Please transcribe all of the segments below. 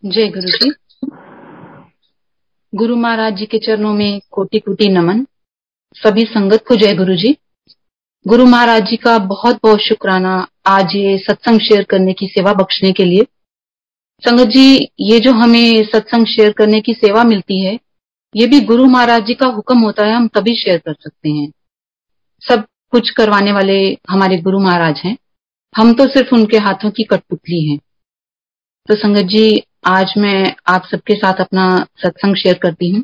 जय गुरु जी। गुरु महाराज जी के चरणों में कोटि कोटि नमन। सभी संगत को जय गुरु जी। गुरु महाराज जी का बहुत बहुत शुक्राना आज ये सत्संग शेयर करने की सेवा बख्शने के लिए। संगत जी, ये जो हमें सत्संग शेयर करने की सेवा मिलती है, ये भी गुरु महाराज जी का हुक्म होता है, हम तभी शेयर कर सकते हैं। सब कुछ करवाने वाले हमारे गुरु महाराज हैं, हम तो सिर्फ उनके हाथों की कठपुतली हैं। तो संगत जी, आज मैं आप सबके साथ अपना सत्संग शेयर करती हूँ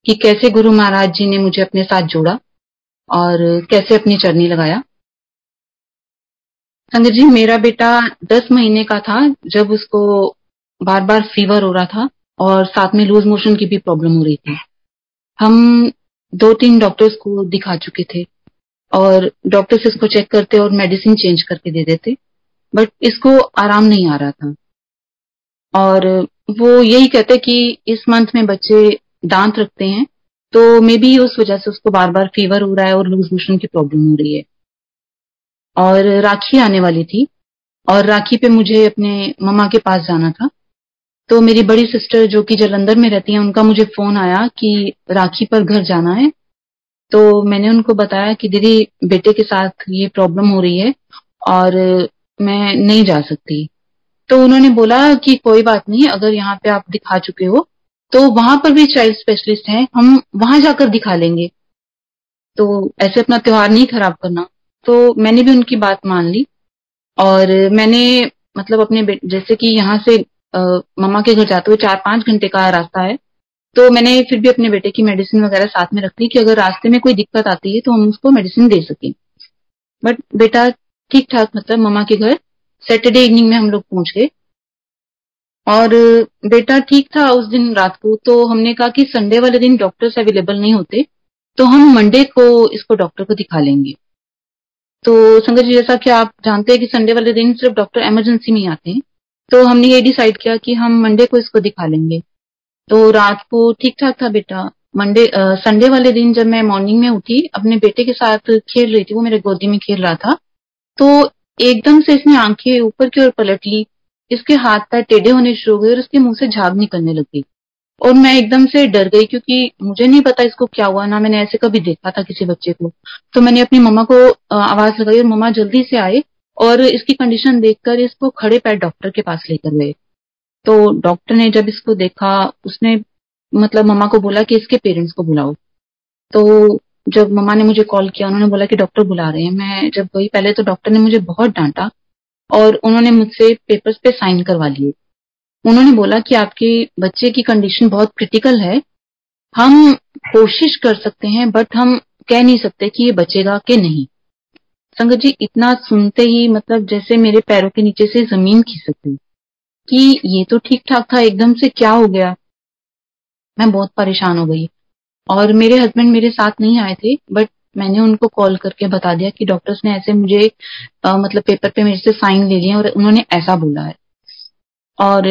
कि कैसे गुरु महाराज जी ने मुझे अपने साथ जोड़ा और कैसे अपनी चरनी लगाया। संगत जी, मेरा बेटा 10 महीने का था जब उसको बार बार फीवर हो रहा था और साथ में लूज मोशन की भी प्रॉब्लम हो रही थी। हम 2-3 डॉक्टर्स को दिखा चुके थे और डॉक्टर्स इसको चेक करते और मेडिसिन चेंज करके दे देते, बट इसको आराम नहीं आ रहा था। और वो यही कहते कि इस मंथ में बच्चे दांत रखते हैं, तो मे बी उस वजह से उसको बार बार फीवर हो रहा है और लूज मोशन की प्रॉब्लम हो रही है। और राखी आने वाली थी और राखी पे मुझे अपने मम्मा के पास जाना था। तो मेरी बड़ी सिस्टर जो कि जालंधर में रहती है, उनका मुझे फोन आया कि राखी पर घर जाना है। तो मैंने उनको बताया कि दीदी, बेटे के साथ ये प्रॉब्लम हो रही है और मैं नहीं जा सकती। तो उन्होंने बोला कि कोई बात नहीं, अगर यहाँ पे आप दिखा चुके हो तो वहां पर भी चाइल्ड स्पेशलिस्ट हैं, हम वहां जाकर दिखा लेंगे, तो ऐसे अपना त्योहार नहीं खराब करना। तो मैंने भी उनकी बात मान ली और मैंने मतलब अपने जैसे कि यहाँ से मम्मा के घर जाते हुए 4-5 घंटे का रास्ता है, तो मैंने फिर भी अपने बेटे की मेडिसिन वगैरह साथ में रख ली कि अगर रास्ते में कोई दिक्कत आती है तो हम उसको मेडिसिन दे सकें। बट बेटा ठीक ठाक, मतलब मम्मा के घर सैटरडे इवनिंग में हम लोग पहुंच गए और बेटा ठीक था उस दिन रात को। तो हमने कहा कि संडे वाले दिन डॉक्टर्स अवेलेबल नहीं होते, तो हम मंडे को इसको डॉक्टर को दिखा लेंगे। तो संगत जी, जैसा कि आप जानते हैं कि संडे वाले दिन सिर्फ डॉक्टर इमरजेंसी में ही आते हैं, तो हमने ये डिसाइड किया कि हम मंडे को इसको दिखा लेंगे। तो रात को ठीक ठाक था बेटा। संडे वाले दिन जब मैं मॉर्निंग में उठी, अपने बेटे के साथ खेल रही थी, वो मेरे गोदी में खेल रहा था, तो एकदम से इसने आंखें ऊपर की ओर पलट ली, इसके हाथ पैर टेढ़े होने शुरू हो गए और उसके मुंह से झाग निकलने लग गई। और मैं एकदम से डर गई क्योंकि मुझे नहीं पता इसको क्या हुआ, ना मैंने ऐसे कभी देखा था किसी बच्चे को। तो मैंने अपनी मम्मा को आवाज लगाई और मम्मा जल्दी से आए और इसकी कंडीशन देखकर इसको खड़े पैर डॉक्टर के पास लेकर गए। तो डॉक्टर ने जब इसको देखा, उसने मतलब मम्मा को बोला कि इसके पेरेंट्स को बुलाओ। तो जब मम्मा ने मुझे कॉल किया, उन्होंने बोला कि डॉक्टर बुला रहे हैं। मैं जब गई पहले तो डॉक्टर ने मुझे बहुत डांटा और उन्होंने मुझसे पेपर्स पे साइन करवा लिए। उन्होंने बोला कि आपके बच्चे की कंडीशन बहुत क्रिटिकल है, हम कोशिश कर सकते हैं बट हम कह नहीं सकते कि ये बचेगा कि नहीं। संगत जी, इतना सुनते ही मतलब जैसे मेरे पैरों के नीचे से जमीन खिसक गई कि ये तो ठीक ठाक था, एकदम से क्या हो गया। मैं बहुत परेशान हो गई और मेरे हस्बैंड मेरे साथ नहीं आए थे, बट मैंने उनको कॉल करके बता दिया कि डॉक्टर्स ने ऐसे मुझे मतलब पेपर पे मेरे से साइन ले लिए और उन्होंने ऐसा बोला है। और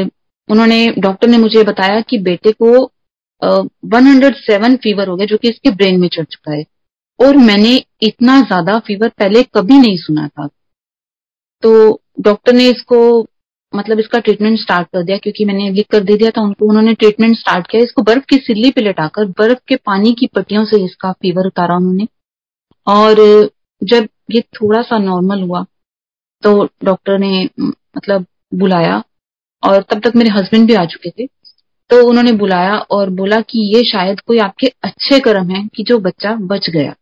डॉक्टर ने मुझे बताया कि बेटे को 107 फीवर हो गया, जो कि इसके ब्रेन में चढ़ चुका है। और मैंने इतना ज्यादा फीवर पहले कभी नहीं सुना था। तो डॉक्टर ने इसको मतलब इसका ट्रीटमेंट स्टार्ट कर दिया, क्योंकि मैंने लिख कर दे दिया था उनको। उन्होंने ट्रीटमेंट स्टार्ट किया, इसको बर्फ की सिल्ली पे लेटाकर बर्फ के पानी की पट्टियों से इसका फीवर उतारा उन्होंने। और जब ये थोड़ा सा नॉर्मल हुआ तो डॉक्टर ने मतलब बुलाया, और तब तक मेरे हस्बैंड भी आ चुके थे। तो उन्होंने बुलाया और बोला कि ये शायद कोई आपके अच्छे कर्म है कि जो बच्चा बच गया।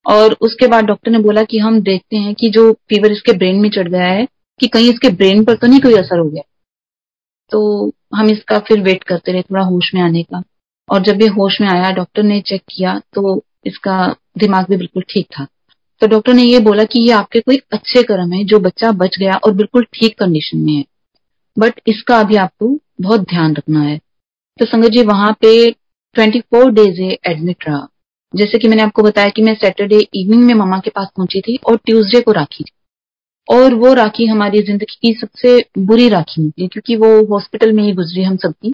और उसके बाद डॉक्टर ने बोला कि हम देखते हैं कि जो फीवर इसके ब्रेन में चढ़ गया है कि कहीं इसके ब्रेन पर तो नहीं कोई असर हो गया। तो हम इसका फिर वेट करते रहे थोड़ा होश में आने का। और जब ये होश में आया, डॉक्टर ने चेक किया तो इसका दिमाग भी बिल्कुल ठीक था। तो डॉक्टर ने ये बोला कि ये आपके कोई अच्छे कर्म है जो बच्चा बच गया और बिल्कुल ठीक कंडीशन में है, बट इसका अभी आपको बहुत ध्यान रखना है। तो संगत जी, वहां पे 24 डेज एडमिट रहा। जैसे कि मैंने आपको बताया कि मैं सैटरडे इवनिंग में मम्मा के पास पहुंची थी और ट्यूसडे को राखी थी। और वो राखी हमारी जिंदगी की सबसे बुरी राखी निकली, क्योंकि वो हॉस्पिटल में ही गुजरी हम सबकी।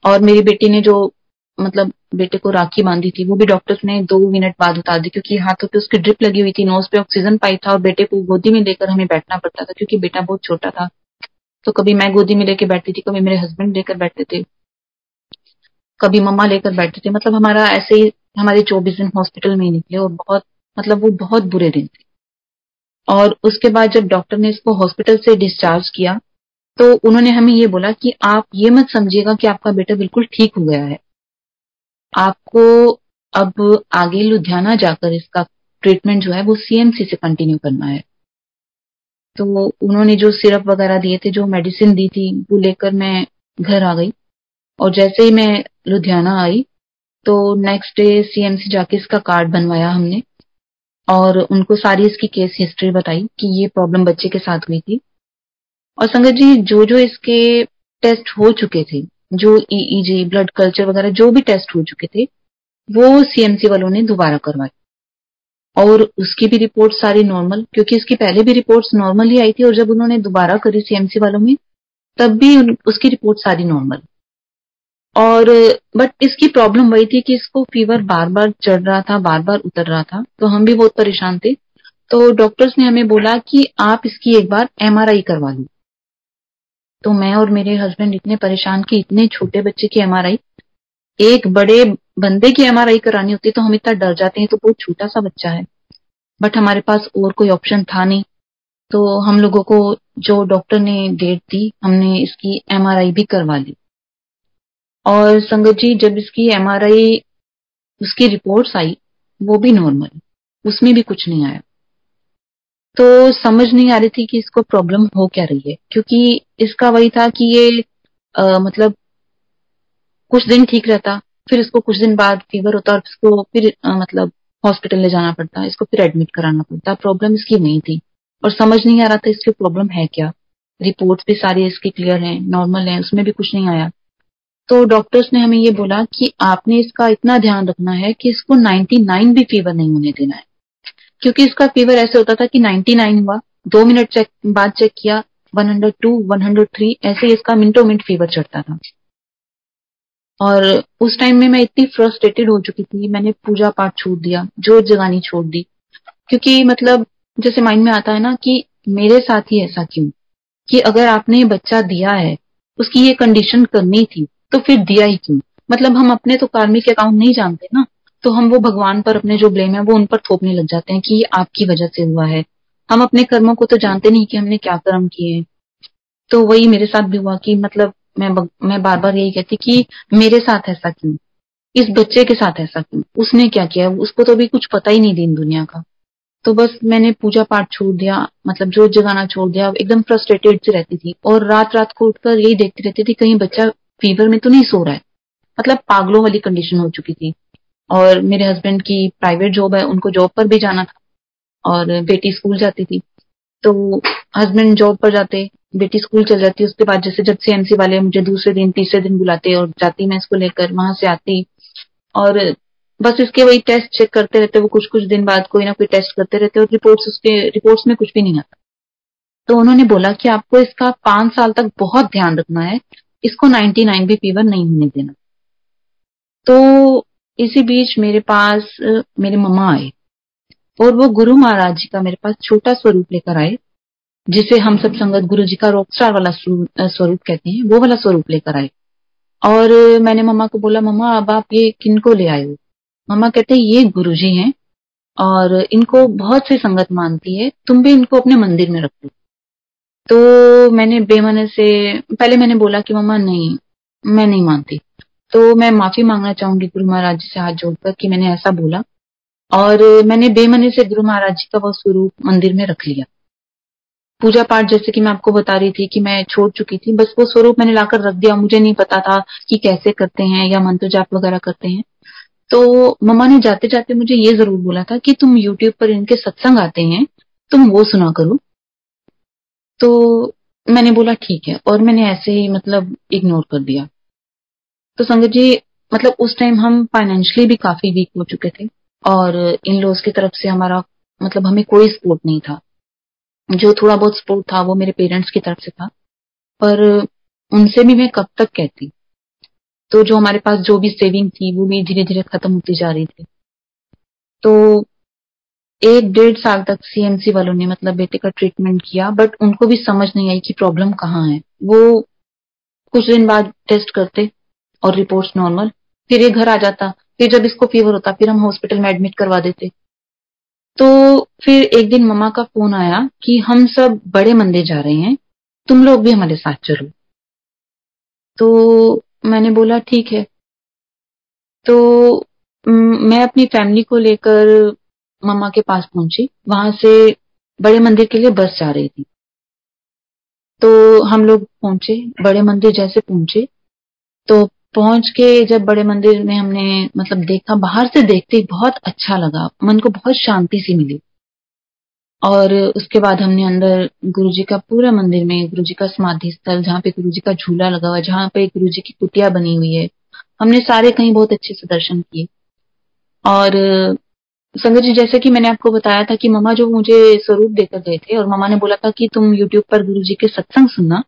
और मेरी बेटी ने जो मतलब बेटे को राखी बांधी थी, वो भी डॉक्टर्स ने 2 मिनट बाद उतार दी, क्योंकि हाथों पे उसकी ड्रिप लगी हुई थी, नोज पे ऑक्सीजन पाइप था और बेटे को गोदी में लेकर हमें बैठना पड़ता था क्योंकि बेटा बहुत छोटा था। तो कभी मैं गोदी में लेके बैठती थी, कभी मेरे हस्बैंड लेकर बैठते थे, कभी मम्मा लेकर बैठते थे। मतलब हमारा ऐसे ही हमारे 24 दिन हॉस्पिटल में ही निकले, और बहुत मतलब वो बहुत बुरे दिन थे। और उसके बाद जब डॉक्टर ने इसको हॉस्पिटल से डिस्चार्ज किया, तो उन्होंने हमें ये बोला कि आप ये मत समझिएगा कि आपका बेटा बिल्कुल ठीक हो गया है, आपको अब आगे लुधियाना जाकर इसका ट्रीटमेंट जो है वो सीएमसी से कंटिन्यू करना है। तो उन्होंने जो सिरप वगैरह दिए थे, जो मेडिसिन दी थी, वो लेकर मैं घर आ गई। और जैसे ही मैं लुधियाना आई, तो नेक्स्ट डे सीएमसी जाके इसका कार्ड बनवाया हमने, और उनको सारी इसकी केस हिस्ट्री बताई कि ये प्रॉब्लम बच्चे के साथ हुई थी। और संगत जी, जो जो इसके टेस्ट हो चुके थे, जो ईईजी, ब्लड कल्चर वगैरह जो भी टेस्ट हो चुके थे, वो सीएमसी वालों ने दोबारा करवाए, और उसकी भी रिपोर्ट सारी नॉर्मल, क्योंकि इसकी पहले भी रिपोर्ट्स नॉर्मल ही आई थी, और जब उन्होंने दोबारा करी सीएमसी वालों में, तब भी उसकी रिपोर्ट सारी नॉर्मल। और बट इसकी प्रॉब्लम वही थी कि इसको फीवर बार बार चढ़ रहा था, बार बार उतर रहा था, तो हम भी बहुत परेशान थे। तो डॉक्टर्स ने हमें बोला कि आप इसकी एक बार एमआरआई करवा लो। तो मैं और मेरे हस्बैंड इतने परेशान कि इतने छोटे बच्चे की एमआरआई, एक बड़े बंदे की एमआरआई करानी होती तो हम इतना डर जाते हैं, तो बहुत छोटा सा बच्चा है। बट हमारे पास और कोई ऑप्शन था नहीं, तो हम लोगों को जो डॉक्टर ने डेट दी, हमने इसकी एमआरआई भी करवा ली। और संगत जी, जब इसकी एमआरआई, उसकी रिपोर्ट्स आई, वो भी नॉर्मल, उसमें भी कुछ नहीं आया। तो समझ नहीं आ रही थी कि इसको प्रॉब्लम हो क्या रही है, क्योंकि इसका वही था कि ये मतलब कुछ दिन ठीक रहता, फिर इसको कुछ दिन बाद फीवर होता, और इसको फिर मतलब हॉस्पिटल ले जाना पड़ता, इसको फिर एडमिट कराना पड़ता। प्रॉब्लम इसकी वही थी, और समझ नहीं आ रहा था इसकी प्रॉब्लम है क्या। रिपोर्ट्स भी सारी इसकी क्लियर हैं, नॉर्मल है, उसमें भी कुछ नहीं आया। तो डॉक्टर्स ने हमें ये बोला कि आपने इसका इतना ध्यान रखना है कि इसको 99 भी फीवर नहीं होने देना है, क्योंकि इसका फीवर ऐसे होता था कि 99 हुआ, 2 मिनट बाद चेक किया, 102, 103, ऐसे इसका मिनटों मिनट फीवर चढ़ता था। और उस टाइम में मैं इतनी फ्रस्ट्रेटेड हो चुकी थी, मैंने पूजा पाठ छोड़ दिया, जोत जगानी छोड़ दी, क्योंकि मतलब जैसे माइंड में आता है ना कि मेरे साथ ही ऐसा क्यों, कि अगर आपने बच्चा दिया है, उसकी ये कंडीशन करनी थी, तो फिर दिया ही क्यों। मतलब हम अपने तो कार्मिक अकाउंट नहीं जानते ना, तो हम वो भगवान पर अपने जो ब्लेम है वो उन पर थोपने लग जाते हैं कि ये आपकी वजह से हुआ है। हम अपने कर्मों को तो जानते नहीं कि हमने क्या कर्म किए हैं। तो वही मेरे साथ भी हुआ कि मतलब मैं बार बार यही कहती कि मेरे साथ ऐसा क्यों, इस बच्चे के साथ ऐसा क्यों, उसने क्या किया, उसको तो अभी कुछ पता ही नहीं दीन दुनिया का। तो बस मैंने पूजा पाठ छोड़ दिया, मतलब जोत जगाना छोड़ दिया, एकदम फ्रस्ट्रेटेड से रहती थी, और रात रात को उठकर यही देखती रहती थी कहीं बच्चा फीवर में तो नहीं सो रहा है। मतलब पागलों वाली कंडीशन हो चुकी थी। और मेरे हस्बैंड की प्राइवेट जॉब है, उनको जॉब पर भी जाना था, और बेटी स्कूल जाती थी। तो हस्बैंड जॉब पर जाते, बेटी स्कूल चल जाती, उसके बाद जैसे जब सीएमसी वाले मुझे दूसरे दिन तीसरे दिन बुलाते, और जाती मैं इसको लेकर, वहां से आती, और बस इसके वही टेस्ट चेक करते रहते, वो कुछ कुछ दिन बाद कोई ना कोई टेस्ट करते रहते, और रिपोर्ट्स में कुछ भी नहीं आता। तो उन्होंने बोला कि आपको इसका 5 साल तक बहुत ध्यान रखना है, इसको 99 भी फीवर नहीं होने देना। तो इसी बीच मेरे पास मेरे मम्मा आए, और वो गुरु महाराज जी का मेरे पास छोटा स्वरूप लेकर आए, जिसे हम सब संगत गुरु जी का रॉकस्टार वाला स्वरूप कहते हैं, वो वाला स्वरूप लेकर आए। और मैंने मम्मा को बोला, मम्मा अब आप ये किनको ले आए हो। मम्मा कहते ये गुरुजी हैं, और इनको बहुत सी संगत मानती है, तुम भी इनको अपने मंदिर में रखो। तो मैंने बेमने से पहले मैंने बोला कि मम्मा नहीं, मैं नहीं मानती। तो मैं माफी मांगना चाहूंगी गुरु महाराज जी से हाथ जोड़कर कि मैंने ऐसा बोला, और मैंने बेमने से गुरु महाराज जी का वो स्वरूप मंदिर में रख लिया। पूजा पाठ जैसे कि मैं आपको बता रही थी कि मैं छोड़ चुकी थी, बस वो स्वरूप मैंने लाकर रख दिया। मुझे नहीं पता था कि कैसे करते हैं या मंत्र जाप वगैरह करते हैं। तो मम्मा ने जाते जाते मुझे ये जरूर बोला था कि तुम यूट्यूब पर इनके सत्संग आते हैं, तुम वो सुना करो। तो मैंने बोला ठीक है, और मैंने ऐसे ही मतलब इग्नोर कर दिया। तो संगत जी, मतलब उस टाइम हम फाइनेंशियली भी काफी वीक हो चुके थे, और इन लॉज की तरफ से हमारा मतलब हमें कोई सपोर्ट नहीं था। जो थोड़ा बहुत सपोर्ट था वो मेरे पेरेंट्स की तरफ से था, पर उनसे भी मैं कब तक कहती। तो जो हमारे पास जो भी सेविंग थी वो भी धीरे धीरे खत्म होती जा रही थी। तो एक 1.5 साल तक सीएमसी वालों ने मतलब बेटे का ट्रीटमेंट किया, बट उनको भी समझ नहीं आई कि प्रॉब्लम कहाँ है। वो कुछ दिन बाद टेस्ट करते और रिपोर्ट्स नॉर्मल, फिर ये घर आ जाता। फिर जब इसको फीवर होता फिर हम हॉस्पिटल में एडमिट करवा देते। तो फिर एक दिन मम्मा का फोन आया कि हम सब बड़े मंदिर जा रहे हैं, तुम लोग भी हमारे साथ चलो। तो मैंने बोला ठीक है। तो मैं अपनी फैमिली को लेकर मम्मा के पास पहुंची। वहां से बड़े मंदिर के लिए बस जा रही थी। तो हम लोग पहुंचे, बड़े मंदिर जैसे पहुंचे तो पहुंच के जब बड़े मंदिर में हमने मतलब देखा, बाहर से देखते ही बहुत अच्छा लगा, मन को बहुत शांति सी मिली। और उसके बाद हमने अंदर गुरुजी का पूरा मंदिर में, गुरुजी का समाधि स्थल जहाँ पे गुरुजी का झूला लगा हुआ है, जहाँ पे गुरुजी की कुटिया बनी हुई है, हमने सारे कहीं बहुत अच्छे से दर्शन किए। और संगत जी, जैसे कि मैंने आपको बताया था कि मम्मा जो मुझे स्वरूप देकर गए थे और मम्मा ने बोला था कि तुम यूट्यूब पर गुरुजी के सत्संग सुनना।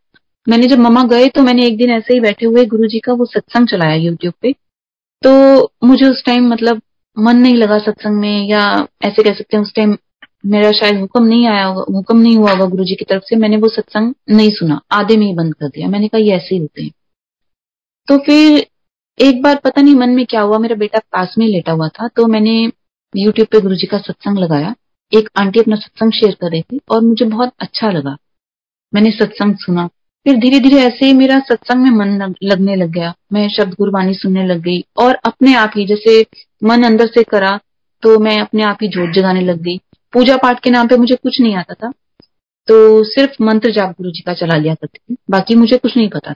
मैंने जब मम्मा गए तो मैंने एक दिन ऐसे ही बैठे हुए गुरुजी का वो सत्संग चलाया यूट्यूब पे। तो मुझे उस टाइम मतलब मन नहीं लगा सत्संग में, या ऐसे कह सकते हैं उस टाइम मेरा शायद हुक्म नहीं आया होगा, हुक्म नहीं हुआ होगा गुरुजी की तरफ से। मैंने वो सत्संग नहीं सुना, आधे में ही बंद कर दिया। मैंने कहा ये ऐसे ही होते हैं। तो फिर एक बार पता नहीं मन में क्या हुआ, मेरा बेटा पास में लेटा हुआ था, तो मैंने यूट्यूब पे गुरुजी का सत्संग लगाया। एक आंटी अपना सत्संग शेयर कर रही थी और मुझे बहुत अच्छा लगा। मैंने सत्संग सुना। फिर धीरे धीरे ऐसे ही मेरा सत्संग में मन लगने लग गया। मैं शब्द गुरबानी सुनने लग गई और अपने आप ही जैसे मन अंदर से करा तो मैं अपने आप ही जोत जगाने लग गई। पूजा पाठ के नाम पे मुझे कुछ नहीं आता था, तो सिर्फ मंत्र जाप गुरु जी का चला लिया करती थी, बाकी मुझे कुछ नहीं पता।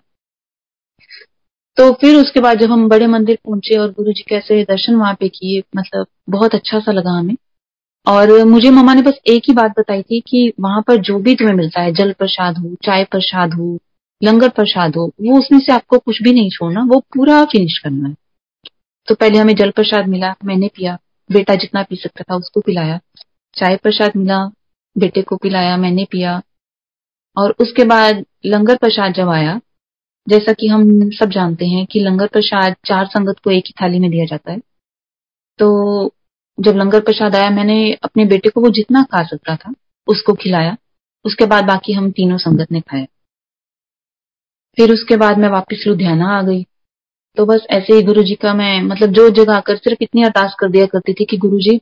तो फिर उसके बाद जब हम बड़े मंदिर पहुंचे और गुरु जी कैसे दर्शन वहां पे किए, मतलब बहुत अच्छा सा लगा हमें। और मुझे मम्मा ने बस एक ही बात बताई थी कि वहां पर जो भी तुम्हें मिलता है, जल प्रसाद हो, चाय प्रसाद हो, लंगर प्रसाद हो, वो उसमें से आपको कुछ भी नहीं छोड़ना, वो पूरा फिनिश करना है। तो पहले हमें जल प्रसाद मिला, मैंने पिया, बेटा जितना पी सकता था उसको पिलाया। चाय प्रसाद मिला, बेटे को पिलाया, मैंने पिया। और उसके बाद लंगर प्रसाद जब आया, जैसा कि हम सब जानते हैं कि लंगर प्रसाद 4 संगत को एक ही थाली में दिया जाता है। तो जब लंगर प्रसाद आया, मैंने अपने बेटे को वो जितना खा सकता था उसको खिलाया। उसके बाद बाकी हम तीनों संगत ने खाया। फिर उसके बाद मैं वापस लुधियाना आ गई। तो बस ऐसे ही गुरुजी का मैं मतलब जो जगह आकर सिर्फ इतनी अरदास कर दिया करती थी कि गुरुजी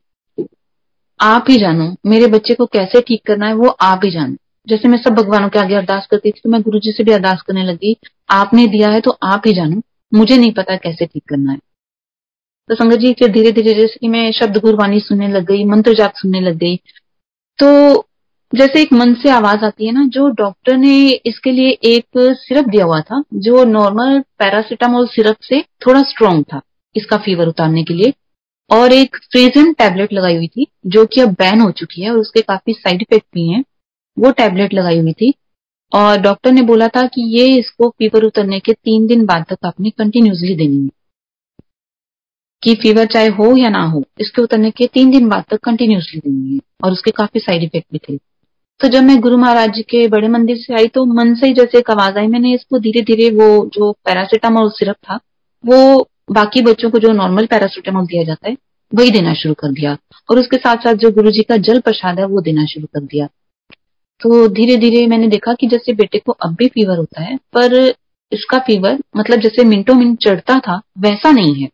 आप ही जानो, मेरे बच्चे को कैसे ठीक करना है वो आप ही जानो। जैसे मैं सब भगवानों के आगे अरदास करती थी, तो मैं गुरुजी से भी अरदास करने लगी, आपने दिया है तो आप ही जानो, मुझे नहीं पता कैसे ठीक करना है। तो संगत जी फिर धीरे धीरे जैसे कि मैं शब्द गुरबानी सुनने लग गई, मंत्र जाप सुनने लग गई। तो जैसे एक मन से आवाज आती है ना, जो डॉक्टर ने इसके लिए एक सिरप दिया हुआ था जो नॉर्मल पैरासिटामोल सिरप से थोड़ा स्ट्रॉन्ग था इसका फीवर उतारने के लिए, और एक फ्रीजन टैबलेट लगाई हुई थी जो कि अब बैन हो चुकी है और उसके काफी साइड इफेक्ट भी हैं। वो टैबलेट लगाई हुई थी और डॉक्टर ने बोला था कि ये इसको फीवर उतरने के 3 दिन बाद तक आपने कंटिन्यूसली देनी है, कि फीवर चाहे हो या ना हो, इसके उतरने के 3 दिन बाद तक कंटिन्यूसली देनी है। और उसके काफी साइड इफेक्ट भी थे। तो जब मैं गुरु महाराज जी के बड़े मंदिर से आई तो मन से ही जैसे एक आवाज आई, मैंने इसको धीरे धीरे वो जो पैरासिटामोल सिरप था वो बाकी बच्चों को जो नॉर्मल पैरासिटामोल दिया जाता है वही देना शुरू कर दिया। और उसके साथ साथ जो गुरु जी का जल प्रसाद है वो देना शुरू कर दिया। तो धीरे धीरे मैंने देखा कि जैसे बेटे को अब भी फीवर होता है, पर इसका फीवर मतलब जैसे मिनटों मिनट चढ़ता था वैसा नहीं है।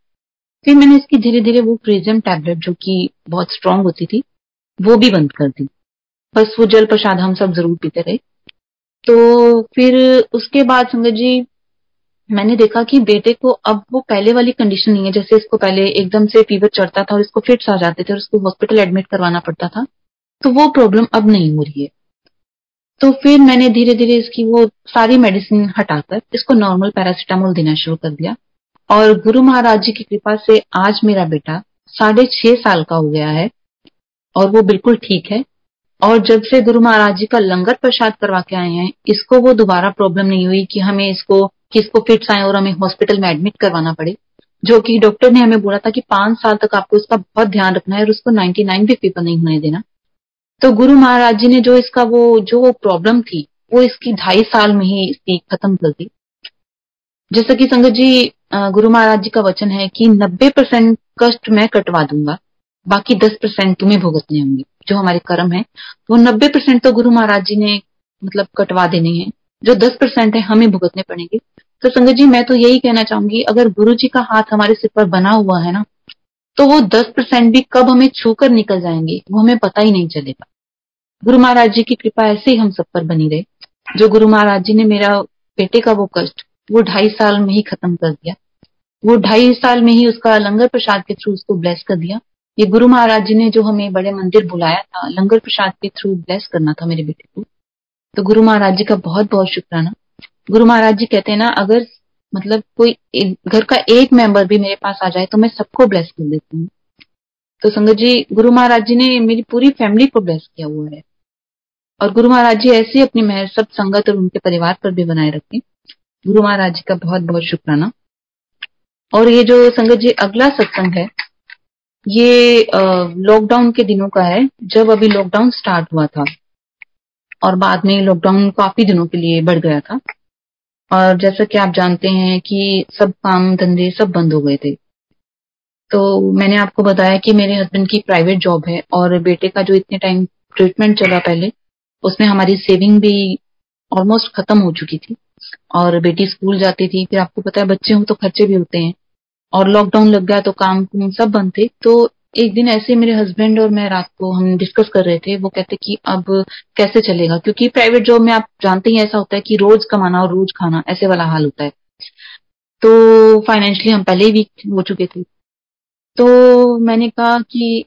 फिर मैंने इसकी धीरे धीरे वो प्रिजम टैबलेट जो कि बहुत स्ट्रांग होती थी वो भी बंद कर दी। बस वो जल प्रसाद हम सब जरूर पीते रहे। तो फिर उसके बाद संगत जी मैंने देखा कि बेटे को अब वो पहले वाली कंडीशन नहीं है, जैसे इसको पहले एकदम से फीवर चढ़ता था और इसको फिट्स आ जाते थे और उसको हॉस्पिटल एडमिट करवाना पड़ता था, तो वो प्रॉब्लम अब नहीं हो रही है। तो फिर मैंने धीरे धीरे इसकी वो सारी मेडिसिन हटाकर इसको नॉर्मल पैरासिटामोल देना शुरू कर दिया। और गुरु महाराज जी की कृपा से आज मेरा बेटा 6.5 साल का हो गया है और वो बिल्कुल ठीक है। और जब से गुरु महाराज जी का लंगर प्रसाद करवा के आए हैं, इसको वो दोबारा प्रॉब्लम नहीं हुई कि इसको फिट्स आए और हमें हॉस्पिटल में एडमिट करवाना पड़े। जो कि डॉक्टर ने हमें बोला था कि 5 साल तक आपको इसका बहुत ध्यान रखना है और उसको 99 भी फीवर नहीं होने देना। तो गुरु महाराज जी ने जो इसका वो जो प्रॉब्लम थी वो इसकी 2.5 साल में ही इसकी खत्म कर दी। जैसा कि संगत जी गुरु महाराज जी का वचन है कि 90% कष्ट मैं कटवा दूंगा, बाकी 10% तुम्हें भुगतने होंगे, जो हमारे कर्म है। वो 90% तो गुरु महाराज जी ने मतलब कटवा देने हैं, जो 10% है हमें भुगतने पड़ेंगे। तो संगत जी मैं तो यही कहना चाहूंगी, अगर गुरु जी का हाथ हमारे सिर पर बना हुआ है ना, तो वो 10% भी कब हमें छूकर निकल जाएंगे वो हमें पता ही नहीं चलेगा। गुरु महाराज जी की कृपा ऐसे ही हम सब पर बनी रहे। जो गुरु महाराज जी ने मेरा बेटे का वो कष्ट वो 2.5 साल में ही खत्म कर दिया, वो 2.5 साल में ही उसका लंगर प्रसाद के थ्रू उसको ब्लेस कर दिया। ये गुरु महाराज जी ने जो हमें बड़े मंदिर बुलाया था लंगर प्रसाद के थ्रू ब्लेस करना था मेरे बेटे को, तो गुरु महाराज जी का बहुत बहुत शुक्राना। गुरु महाराज जी कहते हैं ना, अगर मतलब कोई घर का एक मेंबर भी मेरे पास आ जाए तो मैं सबको ब्लेस कर देती हूँ। तो संगत जी गुरु महाराज जी ने मेरी पूरी फैमिली को ब्लेस किया हुआ है, और गुरु महाराज जी ऐसे ही अपनी मेहर सब संगत और उनके परिवार पर भी बनाए रखें। गुरु महाराज जी का बहुत बहुत शुक्राना। और ये जो संगत जी अगला सत्संग है, ये लॉकडाउन के दिनों का है, जब अभी लॉकडाउन स्टार्ट हुआ था और बाद में लॉकडाउन काफी दिनों के लिए बढ़ गया था। और जैसा कि आप जानते हैं कि सब काम धंधे सब बंद हो गए थे। तो मैंने आपको बताया कि मेरे हस्बैंड की प्राइवेट जॉब है, और बेटे का जो इतने टाइम ट्रीटमेंट चला पहले, उसमें हमारी सेविंग भी ऑलमोस्ट खत्म हो चुकी थी, और बेटी स्कूल जाती थी। फिर आपको पता है बच्चे हों तो खर्चे भी होते हैं, और लॉकडाउन लग गया तो काम कुम सब बंद थे। तो एक दिन ऐसे मेरे हस्बैंड और मैं रात को हम डिस्कस कर रहे थे, वो कहते कि अब कैसे चलेगा, क्योंकि प्राइवेट जॉब में आप जानते ही ऐसा होता है कि रोज कमाना और रोज खाना, ऐसे वाला हाल होता है। तो फाइनेंशियली हम पहले ही वीक हो चुके थे। तो मैंने कहा कि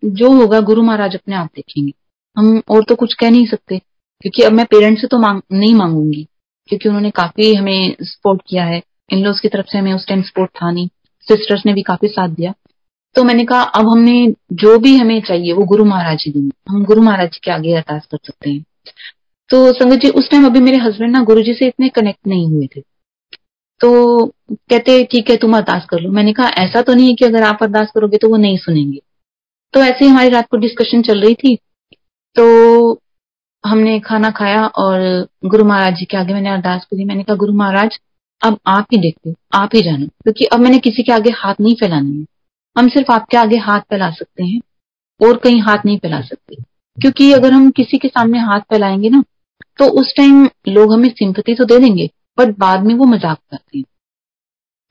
जो होगा गुरु महाराज अपने आप देखेंगे, हम और तो कुछ कह नहीं सकते, क्योंकि अब मैं पेरेंट्स से तो नहीं मांगूंगी, क्योंकि उन्होंने काफी हमें सपोर्ट किया है। इन लॉज की तरफ से हमें उस टाइम सपोर्ट था नहीं, सिस्टर्स ने भी काफी साथ दिया। तो मैंने कहा अब हमने जो भी हमें चाहिए वो गुरु महाराज जी देंगे, हम गुरु महाराज जी के आगे अरदास कर सकते हैं। तो संगत जी उस टाइम अभी मेरे हस्बैंड ना गुरु जी से इतने कनेक्ट नहीं हुए थे। तो कहते ठीक है तुम अरदास कर लो। मैंने कहा ऐसा तो नहीं है कि अगर आप अरदास करोगे तो वो नहीं सुनेंगे। तो ऐसे ही हमारी रात को डिस्कशन चल रही थी। तो हमने खाना खाया और गुरु महाराज जी के आगे मैंने अरदास करी। मैंने कहा गुरु महाराज अब आप ही देखो, आप ही जानो, क्योंकि अब मैंने किसी के आगे हाथ नहीं फैलाने हैं। हम सिर्फ आपके आगे हाथ फैला सकते हैं और कहीं हाथ नहीं फैला सकते, क्योंकि अगर हम किसी के सामने हाथ फैलाएंगे ना तो उस टाइम लोग हमें सिंपैथी तो दे देंगे, बट बाद में वो मजाक करते हैं।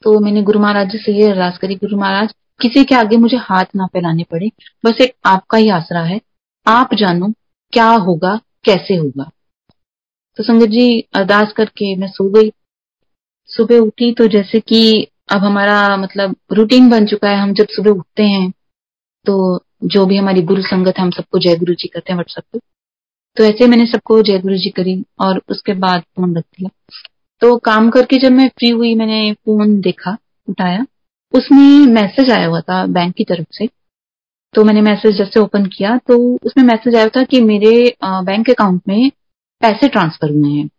तो मैंने गुरु महाराज जी से ये अरदास करी, गुरु महाराज किसी के आगे मुझे हाथ ना फैलाने पड़े, बस एक आपका ही आसरा है, आप जानो क्या होगा कैसे होगा। तो संगत जी अरदास करके मैं सो गई। सुबह उठी तो जैसे कि अब हमारा मतलब रूटीन बन चुका है, हम जब सुबह उठते हैं तो जो भी हमारी गुरु संगत है हम सबको जय गुरु जी करते हैं व्हाट्सएप पे। तो ऐसे मैंने सबको जय गुरु जी करी और उसके बाद फोन रख दिया। तो काम करके जब मैं फ्री हुई मैंने फोन देखा, उठाया, उसमें मैसेज आया हुआ था बैंक की तरफ से। तो मैंने मैसेज जैसे ओपन किया तो उसमें मैसेज आया था कि मेरे बैंक अकाउंट में पैसे ट्रांसफर हुए हैं।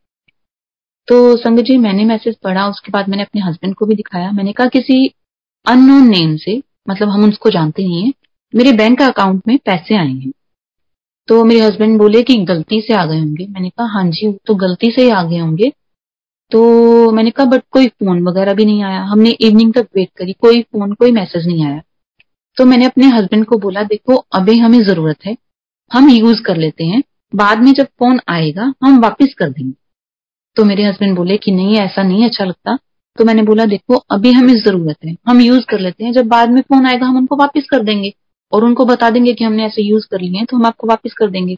तो संगत जी मैंने मैसेज पढ़ा, उसके बाद मैंने अपने हस्बैंड को भी दिखाया। मैंने कहा किसी अननोन नेम से, मतलब हम उसको जानते नहीं है, मेरे बैंक अकाउंट में पैसे आए हैं। तो मेरे हस्बैंड बोले कि गलती से आ गए होंगे। मैंने कहा हाँ जी वो तो गलती से ही आ गए होंगे। तो मैंने कहा बट कोई फोन वगैरह भी नहीं आया। हमने इवनिंग तक वेट करी, कोई फोन कोई मैसेज नहीं आया। तो मैंने अपने हस्बैंड को बोला देखो अभी हमें जरूरत है, हम यूज कर लेते हैं, बाद में जब फोन आएगा हम वापस कर देंगे। तो मेरे हस्बैंड बोले कि नहीं ऐसा नहीं अच्छा लगता। तो मैंने बोला देखो अभी हमें जरूरत है, हम यूज कर लेते हैं, जब बाद में फोन आएगा हम उनको वापस कर देंगे और उनको बता देंगे कि हमने ऐसे यूज कर लिए हैं तो हम आपको वापस कर देंगे।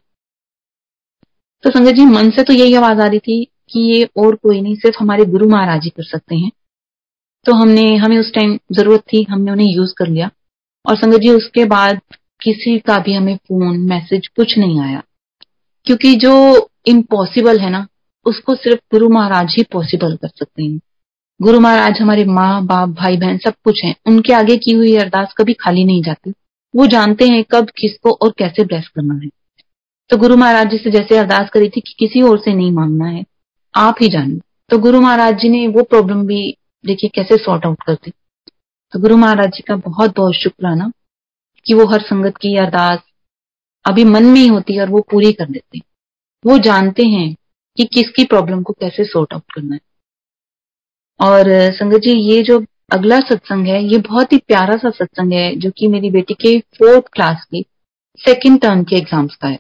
तो संगत जी मन से तो यही आवाज आ रही थी कि ये और कोई नहीं सिर्फ हमारे गुरु महाराज ही कर सकते हैं। तो हमें उस टाइम जरूरत थी, हमने उन्हें यूज कर लिया। और संगत जी उसके बाद किसी का भी हमें फोन मैसेज कुछ नहीं आया, क्योंकि जो इम्पॉसिबल है ना उसको सिर्फ गुरु महाराज ही पॉसिबल कर सकते हैं। गुरु महाराज हमारे माँ बाप भाई बहन सब कुछ हैं, उनके आगे की हुई अरदास कभी खाली नहीं जाती। वो जानते हैं कब किसको और कैसे ब्लेस करना है। तो गुरु महाराज जी से जैसे अरदास करी थी कि किसी और से नहीं मांगना है, आप ही जानो। तो गुरु महाराज जी ने वो प्रॉब्लम भी देखिए कैसे सॉर्ट आउट करते। तो गुरु महाराज जी का बहुत बहुत शुक्राना कि वो हर संगत की अरदास अभी मन में ही होती है और वो पूरी कर देते हैं। वो जानते हैं कि किसकी प्रॉब्लम को कैसे सॉर्ट आउट करना है। और संगत जी ये जो अगला सत्संग है, ये बहुत ही प्यारा सा सत्संग है जो कि मेरी बेटी के 4th क्लास के सेकेंड टर्म के एग्जाम्स का है।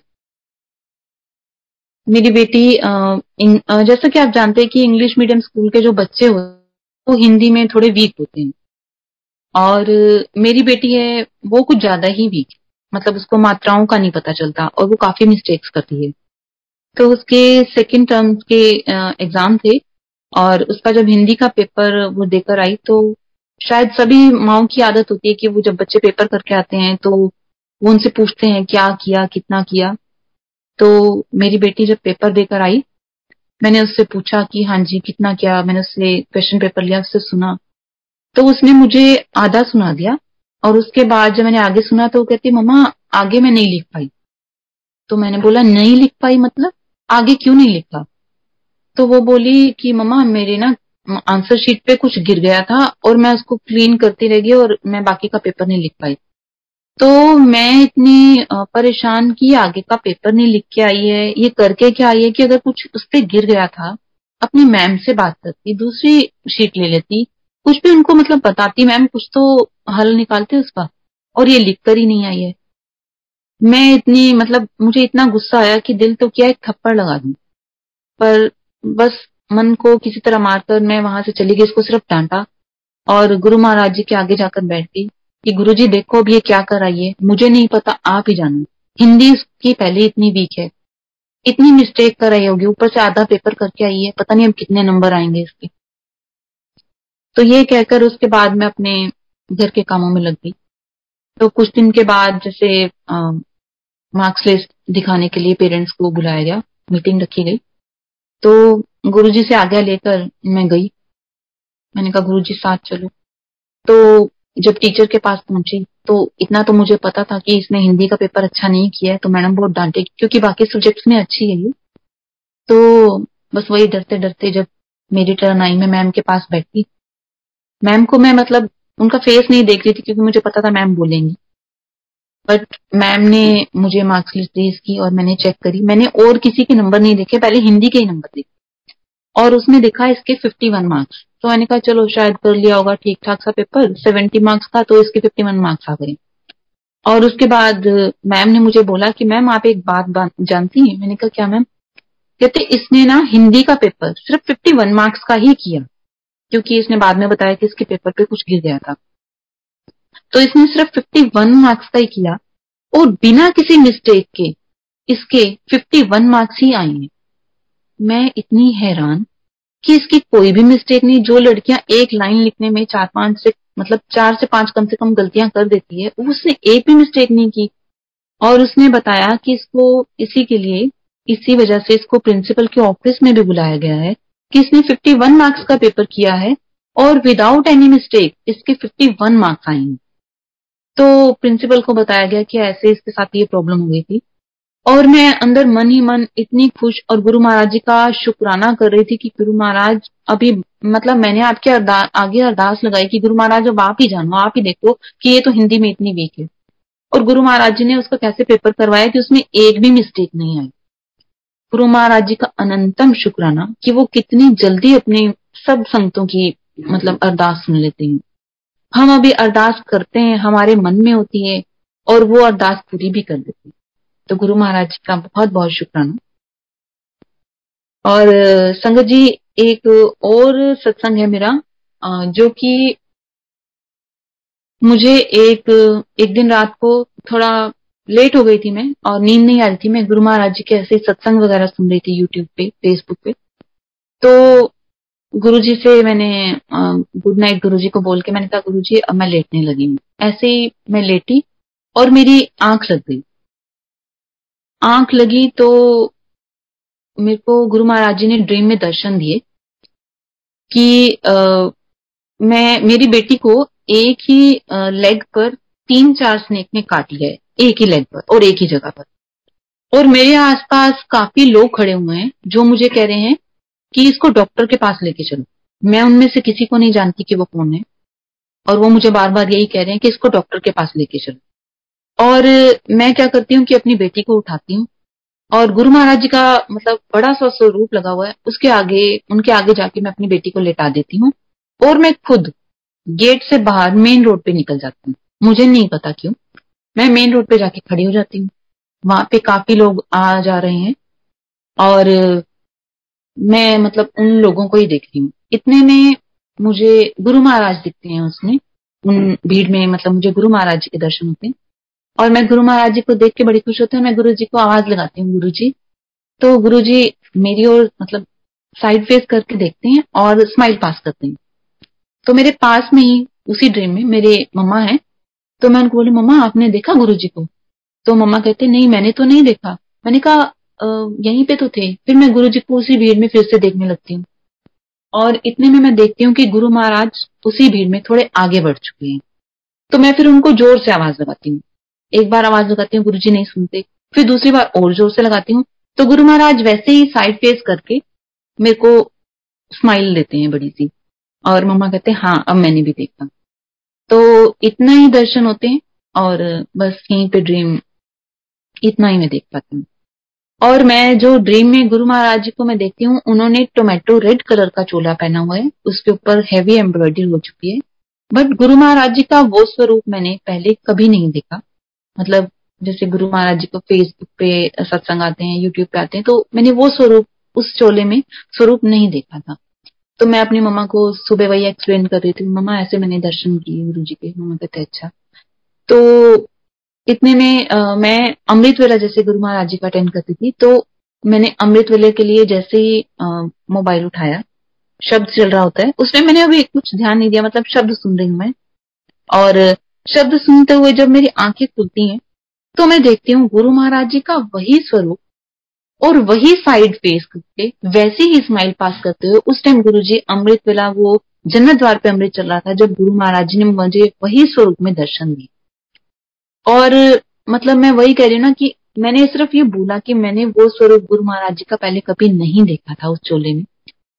मेरी बेटी जैसा कि आप जानते हैं कि इंग्लिश मीडियम स्कूल के जो बच्चे होते हैं वो हिंदी में थोड़े वीक होते हैं, और मेरी बेटी है वो कुछ ज्यादा ही वीक, मतलब उसको मात्राओं का नहीं पता चलता और वो काफी मिस्टेक्स करती है। तो उसके सेकेंड टर्म के एग्जाम थे और उसका जब हिंदी का पेपर वो देकर आई, तो शायद सभी माओ की आदत होती है कि वो जब बच्चे पेपर करके आते हैं तो वो उनसे पूछते हैं क्या किया, कितना किया। तो मेरी बेटी जब पेपर देकर आई, मैंने उससे पूछा कि हाँ जी कितना किया, मैंने उससे क्वेश्चन पेपर लिया, उससे सुना, तो उसने मुझे आधा सुना दिया। और उसके बाद जब मैंने आगे सुना तो वो कहती मम्मा आगे मैं नहीं लिख पाई। तो मैंने बोला नहीं लिख पाई मतलब आगे क्यों नहीं लिखा? तो वो बोली कि मम्मा मेरे ना आंसर शीट पे कुछ गिर गया था और मैं उसको क्लीन करती रह गई और मैं बाकी का पेपर नहीं लिख पाई। तो मैं इतनी परेशान कि आगे का पेपर नहीं लिख के आई है, ये करके क्या आई है कि अगर कुछ उस पे गिर गया था अपनी मैम से बात करती, दूसरी शीट ले लेती, कुछ भी उनको मतलब बताती, मैम कुछ तो हल निकालते उसका, और ये लिख कर ही नहीं आई है। मैं इतनी मतलब मुझे इतना गुस्सा आया कि दिल तो क्या एक थप्पड़ लगा दूं, पर बस मन को किसी तरह मारकर मैं वहां से चली गई, इसको सिर्फ डांटा और गुरु महाराज जी के आगे जाकर बैठ गई कि गुरु जी देखो अब ये क्या कर रही है, मुझे नहीं पता, आप ही जानो। हिंदी इसकी पहले इतनी वीक है, इतनी मिस्टेक कर रही होगी, ऊपर से आधा पेपर करके आई है, पता नहीं अब कितने नंबर आएंगे इसके। तो ये कहकर उसके बाद मैं अपने घर के कामों में लग गई। तो कुछ दिन के बाद जैसे मार्क्स लिस्ट दिखाने के लिए पेरेंट्स को बुलाया गया, मीटिंग रखी गई, तो गुरुजी से आज्ञा लेकर मैं गई। मैंने कहा गुरुजी साथ चलो। तो जब टीचर के पास पहुंची तो इतना तो मुझे पता था कि इसने हिंदी का पेपर अच्छा नहीं किया है, तो मैडम बहुत डांटेगी क्योंकि बाकी सब्जेक्ट्स में अच्छी है ये। तो बस वही डरते डरते जब मेरी टर्न आई, मैं मैम के पास बैठी। मैम को मैं मतलब उनका फेस नहीं देख रही थी क्योंकि मुझे पता था मैम बोलेंगी, बट मैम ने मुझे मार्क्स लिस्ट दी इसकी और मैंने चेक करी। मैंने और किसी के नंबर नहीं देखे, पहले हिंदी के ही नंबर देखे और उसमें देखा इसके 51 मार्क्स। तो मैंने कहा चलो शायद कर लिया होगा ठीक ठाक सा पेपर, 70 मार्क्स का तो इसके 51 मार्क्स आ गए। और उसके बाद मैम ने मुझे बोला कि मैम आप एक बात जानती हैं? मैंने कहा क्या मैम? कहते इसने ना हिंदी का पेपर सिर्फ 51 मार्क्स का ही किया, क्योंकि इसने बाद में बताया कि इसके पेपर पे कुछ गिर गया था। तो इसने सिर्फ 51 मार्क्स का ही किया और बिना किसी मिस्टेक के इसके 51 मार्क्स ही आए हैं। मैं इतनी हैरान कि इसकी कोई भी मिस्टेक नहीं। जो लड़कियां एक लाइन लिखने में 4-5 से मतलब 4 से 5 कम से कम गलतियां कर देती है, उसने एक भी मिस्टेक नहीं की। और उसने बताया कि इसको इसी के लिए, इसी वजह से इसको प्रिंसिपल के ऑफिस में भी बुलाया गया है कि इसने 51 मार्क्स का पेपर किया है और विदाउट एनी मिस्टेक इसके 51 मार्क्स आए हैं। तो प्रिंसिपल को बताया गया कि ऐसे इसके साथ ये प्रॉब्लम हो गई थी। और मैं अंदर मन ही मन इतनी खुश और गुरु महाराज जी का शुक्राना कर रही थी कि गुरु महाराज अभी मतलब मैंने आपके आगे अरदास लगाई कि गुरु महाराज अब आप ही जानो, आप ही देखो कि ये तो हिंदी में इतनी वीक है। और गुरु महाराज जी ने उसका कैसे पेपर करवाया कि उसमें एक भी मिस्टेक नहीं आई। गुरु महाराज जी का अनंतम शुक्राना कि वो कितनी जल्दी अपने सब संगतों की मतलब अरदास सुन लेते हैं। हम अभी अरदास करते हैं, हमारे मन में होती है और वो अरदास पूरी भी कर देते हैं। तो गुरु महाराज जी का बहुत बहुत शुक्राना। और संगत जी एक और सत्संग है मेरा, जो कि मुझे एक दिन रात को थोड़ा लेट हो गई थी मैं और नींद नहीं आ रही थी। मैं गुरु महाराज जी के ऐसे सत्संग वगैरह सुन रही थी यूट्यूब पे, फेसबुक पे। तो गुरुजी से मैंने गुड नाइट गुरुजी को बोल के मैंने कहा गुरुजी अब मैं लेटने लगी हूँ। ऐसे ही मैं लेटी और मेरी आंख लग गई। आंख लगी तो मेरे को गुरु महाराज जी ने ड्रीम में दर्शन दिए कि मैं मेरी बेटी को एक ही लेग पर 3-4 स्नेक ने काट लिया है, एक ही लेग पर और एक ही जगह पर। और मेरे आसपास काफी लोग खड़े हुए हैं जो मुझे कह रहे हैं कि इसको डॉक्टर के पास लेके चलो। मैं उनमें से किसी को नहीं जानती कि वो कौन है, और वो मुझे बार बार यही कह रहे हैं कि इसको डॉक्टर के पास लेके चलो। और मैं क्या करती हूँ कि अपनी बेटी को उठाती हूँ और गुरु महाराज जी का मतलब बड़ा सा स्वरूप लगा हुआ है, उसके आगे उनके आगे जाके मैं अपनी बेटी को लेटा देती हूँ और मैं खुद गेट से बाहर मेन रोड पे निकल जाती हूँ। मुझे नहीं पता क्यों, मैं मेन रोड पे जाके खड़ी हो जाती हूँ। वहां पे काफी लोग आ जा रहे हैं और मैं मतलब उन लोगों को ही देख रही हूँ। इतने में मुझे गुरु महाराज दिखते हैं उसमें, उन भीड़ में मतलब मुझे गुरु महाराज जी के दर्शन होते हैं और मैं गुरु महाराज जी को देख के बड़ी खुश होती हूँ। मैं गुरु जी को आवाज लगाती हूँ, गुरु जी। तो गुरु जी मेरी ओर मतलब साइड फेस करके देखते हैं और स्माइल पास करते हैं। तो मेरे पास में ही उसी ड्रीम में मेरे मम्मा है। तो मैं उनको बोली, मम्मा आपने देखा गुरु जी को? तो मम्मा कहते नहीं मैंने तो नहीं देखा। मैंने कहा यहीं पे तो थे। फिर मैं गुरु जी को उसी भीड़ में फिर से देखने लगती हूँ और इतने में मैं देखती हूँ कि गुरु महाराज उसी भीड़ में थोड़े आगे बढ़ चुके हैं। तो मैं फिर उनको जोर से आवाज लगाती हूँ। एक बार आवाज लगाती हूँ, गुरु जी नहीं सुनते। फिर दूसरी बार और जोर से लगाती हूँ, तो गुरु महाराज वैसे ही साइड फेस करके मेरे को स्माइल देते हैं बड़ी सी और मम्मा कहते हैं हाँ अब मैंने भी देखा। तो इतना ही दर्शन होते हैं और बस यहीं पे ड्रीम इतना ही मैं देख पाती हूँ। और मैं जो ड्रीम में गुरु महाराज जी को मैं देखती हूँ, उन्होंने टोमेटो रेड कलर का चोला पहना हुआ है, उसके ऊपर हैवी एम्ब्रॉयडरी हो चुकी है। बट गुरु महाराज जी का वो स्वरूप मैंने पहले कभी नहीं देखा। मतलब जैसे गुरु महाराज जी को फेसबुक पे सत्संग आते हैं, यूट्यूब पे आते हैं, तो मैंने वो स्वरूप उस चोले में स्वरूप नहीं देखा था। तो मैं अपनी मम्मा को सुबह वही एक्सप्लेन कर रही थी, मम्मा ऐसे मैंने दर्शन किए गुरु जी के। मम्मा कहते अच्छा। तो इतने में मैं अमृत वेला जैसे गुरु महाराज जी का अटेंड करती थी, तो मैंने अमृत वेले के लिए जैसे ही मोबाइल उठाया, शब्द चल रहा होता है उसमें, मैंने अभी कुछ ध्यान नहीं दिया, मतलब शब्द सुन रही हूँ मैं। और शब्द सुनते हुए जब मेरी आंखें खुलती हैं तो मैं देखती हूँ गुरु महाराज जी का वही स्वरूप और वही साइड फेस करके वैसे ही स्माइल पास करते हुए। उस टाइम गुरु जी अमृत वेला वो जन्नत द्वार पे अमृत चल रहा था जब गुरु महाराज जी ने मुझे वही स्वरूप में दर्शन दिए। और मतलब मैं वही कह रही हूँ ना कि मैंने सिर्फ ये बोला कि मैंने वो स्वरूप गुरु महाराज जी का पहले कभी नहीं देखा था उस चोले में,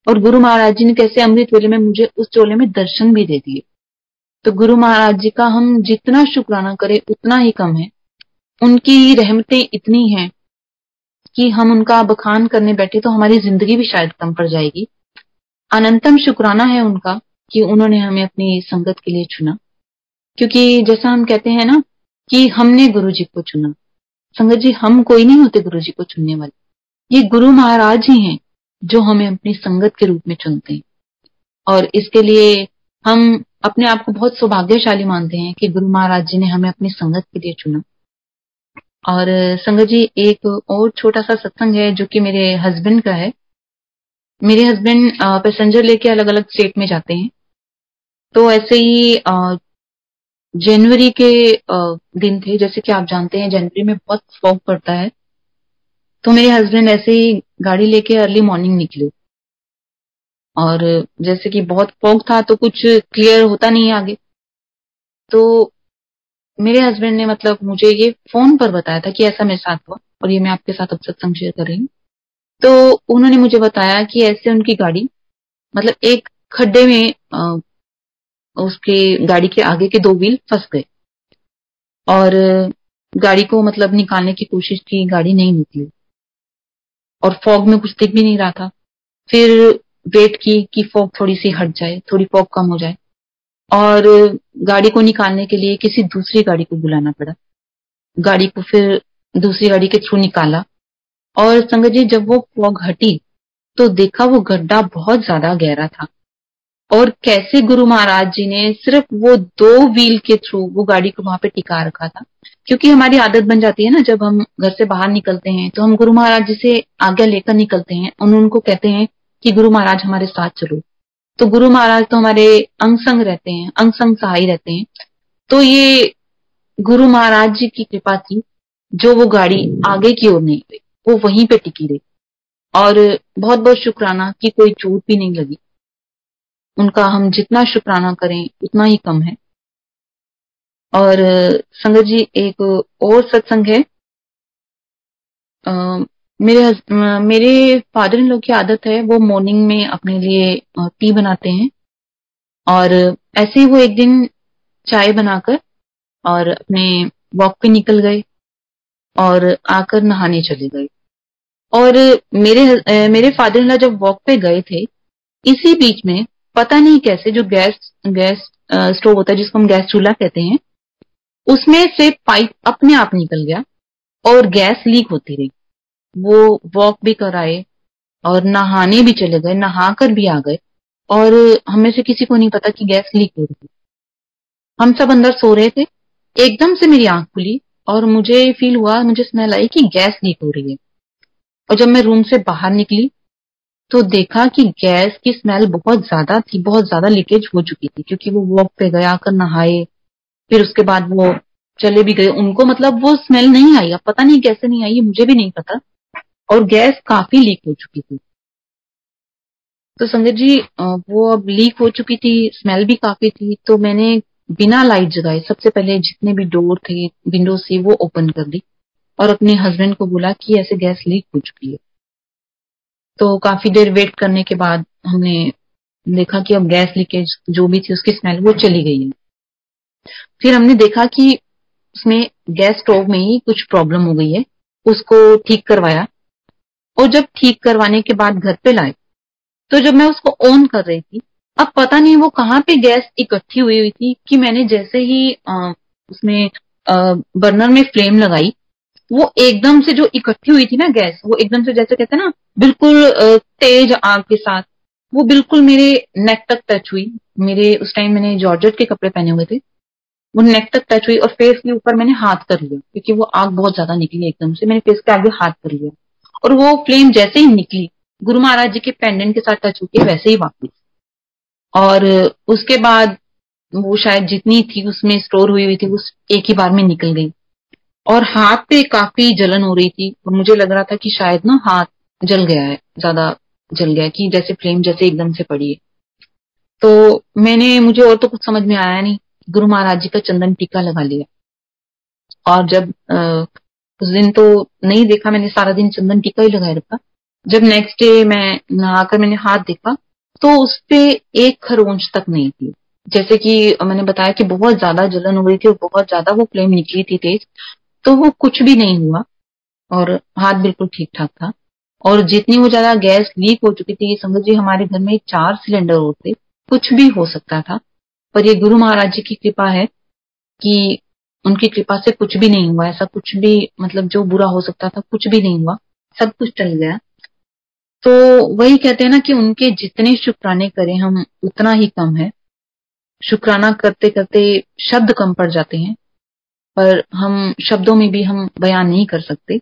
और गुरु महाराज जी ने कैसे अमृत वेले में मुझे उस चोले में दर्शन भी दे दिए। तो गुरु महाराज जी का हम जितना शुक्राना करें उतना ही कम है। उनकी रहमतें इतनी हैं कि हम उनका बखान करने बैठे तो हमारी जिंदगी भी शायद कम पड़ जाएगी। अनंतम शुक्राना है उनका कि उन्होंने हमें अपनी संगत के लिए चुना। क्योंकि जैसा हम कहते हैं ना कि हमने गुरु जी को चुना। संगत जी हम कोई नहीं होते गुरु जी को चुनने वाले, ये गुरु महाराज ही हैं जो हमें अपनी संगत के रूप में चुनते हैं। और इसके लिए हम अपने आप को बहुत सौभाग्यशाली मानते हैं कि गुरु महाराज जी ने हमें अपनी संगत के लिए चुना। और संगत जी एक और छोटा सा सत्संग है जो कि मेरे हस्बैंड का है। मेरे हस्बैंड पैसेंजर लेके अलग अलग स्टेट में जाते हैं। तो ऐसे ही जनवरी के दिन थे, जैसे कि आप जानते हैं जनवरी में बहुत फॉग पड़ता है। तो मेरे हस्बैंड ऐसे ही गाड़ी लेके अर्ली मॉर्निंग निकले और जैसे कि बहुत फॉग था तो कुछ क्लियर होता नहीं है आगे। तो मेरे हस्बैंड ने मतलब मुझे ये फोन पर बताया था कि ऐसा मेरे साथ हुआ, और ये मैं आपके साथ अब सत्संग शेयर कर रही हूँ। तो उन्होंने मुझे बताया कि ऐसे उनकी गाड़ी मतलब एक खड्डे में उसके गाड़ी के आगे के दो व्हील फंस गए और गाड़ी को मतलब निकालने की कोशिश की, गाड़ी नहीं निकली और फॉग में कुछ दिख भी नहीं रहा था। फिर वेट की कि फॉग थोड़ी सी हट जाए, थोड़ी फॉग कम हो जाए, और गाड़ी को निकालने के लिए किसी दूसरी गाड़ी को बुलाना पड़ा। गाड़ी को फिर दूसरी गाड़ी के थ्रू निकाला और संगत जी जब वो फॉग हटी तो देखा वो गड्ढा बहुत ज्यादा गहरा था और कैसे गुरु महाराज जी ने सिर्फ वो दो व्हील के थ्रू वो गाड़ी को वहां पे टिका रखा था। क्योंकि हमारी आदत बन जाती है ना, जब हम घर से बाहर निकलते हैं तो हम गुरु महाराज जी से आज्ञा लेकर निकलते हैं, उनको कहते हैं कि गुरु महाराज हमारे साथ चलो। तो गुरु महाराज तो हमारे अंग संग रहते हैं, अंग संग सहाय रहते हैं। तो ये गुरु महाराज जी की कृपा थी जो वो गाड़ी आगे की ओर नहीं गई, वो वहीं पे टिकी रही। और बहुत बहुत शुक्राना कि कोई चोट भी नहीं लगी। उनका हम जितना शुक्राना करें उतना ही कम है। और संगत जी एक और सत्संग है। मेरे फादर इन लोग की आदत है, वो मॉर्निंग में अपने लिए टी बनाते हैं और ऐसे ही वो एक दिन चाय बनाकर और अपने वॉक पे निकल गए और आकर नहाने चले गए। और मेरे फादर इन लॉ जब वॉक पे गए थे, इसी बीच में पता नहीं कैसे जो गैस स्टोव होता है जिसको हम गैस चूल्हा कहते हैं, उसमें से पाइप अपने आप निकल गया और गैस लीक होती रही। वो वॉक भी कराए और नहाने भी चले गए, नहाकर भी आ गए, और हमें से किसी को नहीं पता कि गैस लीक हो रही है। हम सब अंदर सो रहे थे, एकदम से मेरी आंख खुली और मुझे फील हुआ, मुझे स्मेल आई कि गैस लीक हो रही है। और जब मैं रूम से बाहर निकली तो देखा कि गैस की स्मेल बहुत ज्यादा थी, बहुत ज्यादा लीकेज हो चुकी थी, क्योंकि वो वॉक पे गए, आकर नहाए, फिर उसके बाद वो चले भी गए। उनको मतलब वो स्मेल नहीं आई, अब पता नहीं कैसे नहीं आई, मुझे भी नहीं पता, और गैस काफी लीक हो चुकी थी। तो संगत जी, वो अब लीक हो चुकी थी, स्मेल भी काफी थी, तो मैंने बिना लाइट जगाए सबसे पहले जितने भी डोर थे, विंडोज थी, वो ओपन कर दी और अपने हस्बैंड को बोला कि ऐसे गैस लीक हो चुकी है। तो काफी देर वेट करने के बाद हमने देखा कि अब गैस लीकेज जो भी थी उसकी स्मेल वो चली गई है। फिर हमने देखा कि उसमें गैस स्टोव में ही कुछ प्रॉब्लम हो गई है, उसको ठीक करवाया। और जब ठीक करवाने के बाद घर पे लाए, तो जब मैं उसको ऑन कर रही थी, अब पता नहीं वो कहाँ पे गैस इकट्ठी हुई हुई थी कि मैंने जैसे ही उसमें बर्नर में फ्लेम लगाई, वो एकदम से जो इकट्ठी हुई थी ना गैस, वो एकदम से जैसे कहते हैं ना बिल्कुल तेज आग के साथ, वो बिल्कुल मेरे नेक तक टच हुई। मेरे उस टाइम मैंने जॉर्जेट के कपड़े पहने हुए थे, वो नेक तक टच हुई और फेस के ऊपर मैंने हाथ कर लिया, क्योंकि वो आग बहुत ज्यादा निकली एकदम से, मैंने फेस के आगे हाथ कर लिया और वो फ्लेम जैसे ही निकली गुरु महाराज जी के पेंडेंट के साथ टच होके वैसे ही वापस। और उसके बाद वो शायद जितनी थी उसमें स्टोर हुई हुई थी वो एक ही बार में निकल गई, और हाथ पे काफी जलन हो रही थी और मुझे लग रहा था कि शायद ना हाथ जल गया है, ज्यादा जल गया है, कि जैसे फ्लेम जैसे एकदम से पड़ी है। तो मुझे और तो कुछ समझ में आया नहीं, गुरु महाराज जी का चंदन टीका लगा लिया। और जब उस दिन तो नहीं देखा मैंने, सारा दिन चंदन टीका ही लगाए रखा। जब नेक्स्ट डे मैं नहाकर मैंने हाथ देखा तो उस पे एक खरोंच तक नहीं थी। जैसे कि मैंने बताया कि बहुत ज्यादा जलन हो रही थी और बहुत ज्यादा वो फ्लेम निकली थी तेज, तो वो कुछ भी नहीं हुआ और हाथ बिल्कुल ठीक ठाक था। और जितनी वो ज्यादा गैस लीक हो चुकी थी, समझ लीजिए हमारे घर में 4 सिलेंडर और थे, कुछ भी हो सकता था। पर ये गुरु महाराज जी की कृपा है कि उनकी कृपा से कुछ भी नहीं हुआ, ऐसा कुछ भी मतलब जो बुरा हो सकता था कुछ भी नहीं हुआ, सब कुछ टल गया। तो वही कहते हैं ना कि उनके जितने शुक्राने करें हम उतना ही कम है। शुक्राना करते करते शब्द कम पड़ जाते हैं, पर हम शब्दों में भी हम बयान नहीं कर सकते।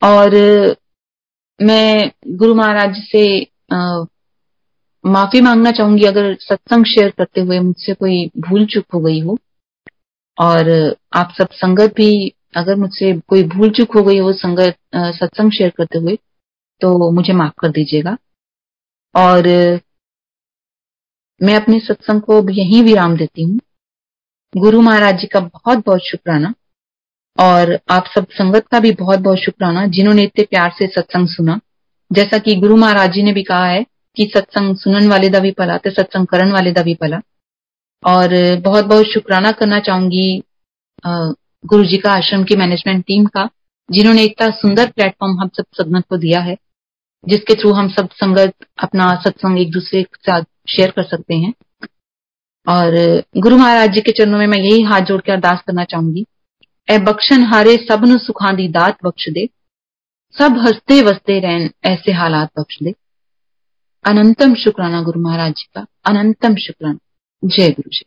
और मैं गुरु महाराज से माफी मांगना चाहूंगी अगर सत्संग शेयर करते हुए मुझसे कोई भूल चूक हो गई हो, और आप सब संगत भी अगर मुझसे कोई भूल चूक हो गई हो संगत सत्संग शेयर करते हुए, तो मुझे माफ कर दीजिएगा। और मैं अपने सत्संग को यहीं विराम देती हूँ। गुरु महाराज जी का बहुत बहुत शुक्राना, और आप सब संगत का भी बहुत बहुत शुक्राना जिन्होंने इतने प्यार से सत्संग सुना। जैसा कि गुरु महाराज जी ने भी कहा है कि सत्संग सुनन वाले दा भी भला ते सत्संग करन वाले दा भी भला। और बहुत बहुत शुक्राना करना चाहूंगी गुरु जी का, आश्रम की मैनेजमेंट टीम का, जिन्होंने इतना सुंदर प्लेटफॉर्म हम सब संगत को दिया है, जिसके थ्रू हम सब संगत अपना सत्संग एक दूसरे के साथ शेयर कर सकते हैं। और गुरु महाराज जी के चरणों में मैं यही हाथ जोड़ के अरदास करना चाहूंगी, ए बख्शन हारे सब नु सुखां दी दात बख्श दे, सब हंसते वसते रहन ऐसे हालात बख्श दे। अनंतम शुक्राना गुरु महाराज जी का, अनंतम शुक्राना। जय गुरु जी।